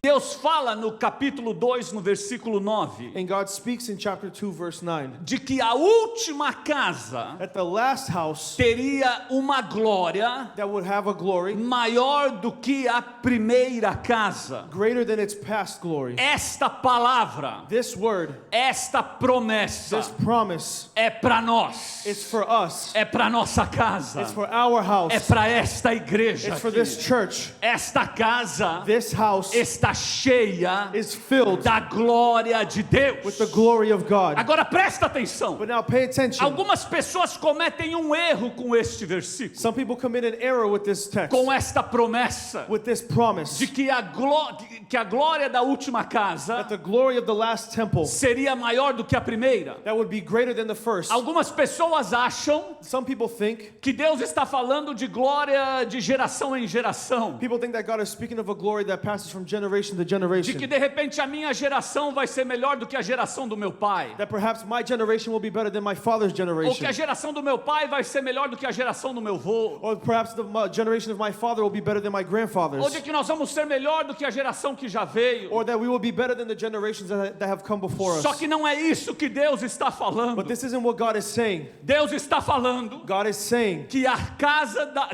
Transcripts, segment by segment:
Deus fala no capítulo 2, no versículo 9, And God speaks in chapter 2, verse 9, de que a última casa that the last house teria uma glória that would have a glory maior do que a primeira casa. greater than its past glory. Esta palavra, This word, esta promessa this promise, é para nós, it's for us. é para nossa casa, It's for our é house. para esta igreja It's for aqui. this church. Esta casa This house está cheia is filled da glória de Deus. with the glory of God. Agora presta atenção. But now pay attention. Algumas pessoas cometem um erro com este versículo, Some people commit an error with this text, com esta promessa with this promise, de que a glória da última casa that the glory of the last temple seria maior do que a primeira. that would be greater than the first. Algumas pessoas acham Some people think que Deus está falando de glória de geração em geração, that God is speaking of a glory that passes from generation to de generation. que de repente a minha geração vai ser melhor do que a geração do meu pai, That perhaps my generation will be better than my father's ou que generation. a geração do meu pai vai ser melhor do que a geração do meu avô, Or perhaps the generation of my father will be better than my ou grandfather's. de que nós vamos ser melhor do que a geração que já veio. Or that we will be better than the generations that have come before Só us. que não é isso que Deus está falando. But this isn't what God is saying. Deus está falando God is saying que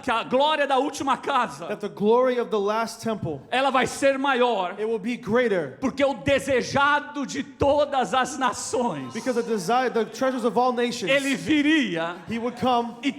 que a glória da última casa, that the glory of the last temple, ela vai ser maior, it will be greater, porque o desejado de todas as nações, because the treasures of all nations, ele viria he would come e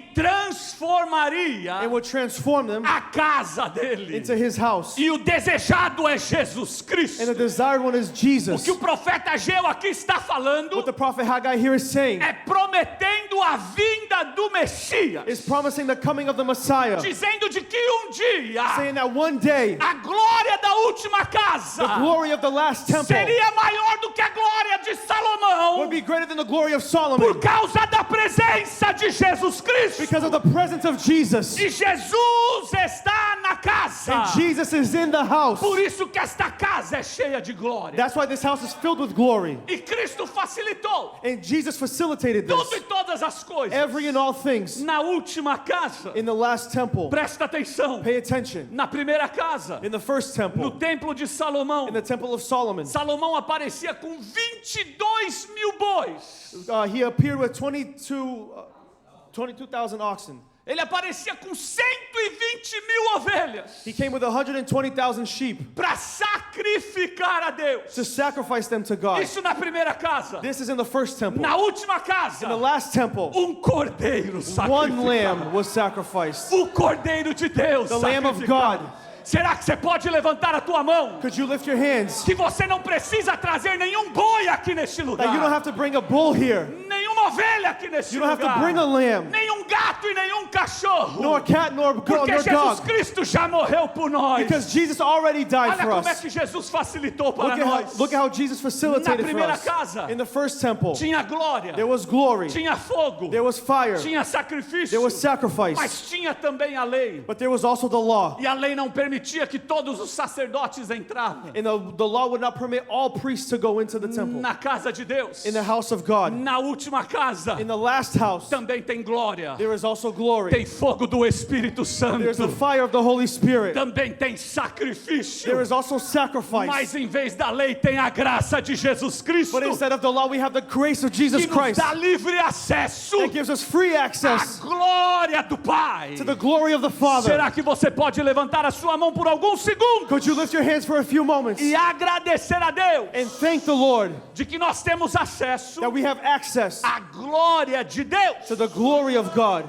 transformaria and would transform them a casa dele. into his house. E o desejado é Jesus Cristo. And the desired one is O Jesus. que o profeta Ageu aqui está falando What the prophet Haggai here is saying é prometendo a vinda do Messias, is promising the coming of the Messiah, dizendo de que dia saying that one day a glória da última casa the glory of the last temple seria maior do que a glória de Salomão, would be greater than the glory of por Solomon, causa da presença de Jesus Cristo. because of the presence of Jesus. E Jesus está na casa. And Jesus is in the house. Por isso que esta casa é cheia de glória. That's why this house is filled with glory. E Cristo facilitou And Jesus facilitated tudo e this, todas as coisas. every and all things, Na última casa, in the last temple. presta atenção, Pay attention. na primeira casa, In the first no temple, templo de Salomão, in the temple of Solomon, Salomão aparecia com 22 mil bois. he appeared with 22,000 oxen. Ele aparecia com 120 mil ovelhas He came with 120,000 sheep para sacrificar a Deus. to sacrifice them to God. Isso na primeira casa. This is in the first temple. Na última casa, In the last temple, cordeiro one sacrificado. lamb was sacrificed. O cordeiro de Deus The Lamb of sacrificado. God. Será que você pode levantar a tua mão? Could you lift your hands? Que você não precisa trazer nenhum boi aqui neste lugar. That you don't have to bring a bull here. Nenhuma ovelha aqui neste You don't have lugar. to bring a lamb, Nenhum gato e nenhum cachorro. nor a cat, nor Porque Jesus dog. Cristo já morreu por nós. Because Jesus already died Olha for como é us. que Jesus facilitou para nós. Look at how Jesus Na facilitated for primeira us. casa, In the first temple, tinha glória, there was glory, tinha fogo, there was fire, tinha sacrifício, there was sacrifice, mas tinha também a lei. but there was also the law. E a lei não permitia que todos os sacerdotes entrassem And the law would not permit all priests to go into the temple. na casa de Deus. In the house of God, Na última casa in the last house, também tem glória, there is also glory. tem fogo do Espírito Santo, There is the fire of the Holy Spirit. também tem sacrifício. There is also sacrifice. Mas em vez da lei tem a graça de Jesus Cristo, But instead of the law, we have the grace of Jesus que nos Christ dá livre acesso that gives us free à access glória do Pai. to the glory of the Father. Será que você pode levantar a sua mão por alguns segundos Could you lift your hands for a few moments e agradecer a Deus and thank the Lord de que nós temos acesso that we have access à glória de Deus? to the glory of God?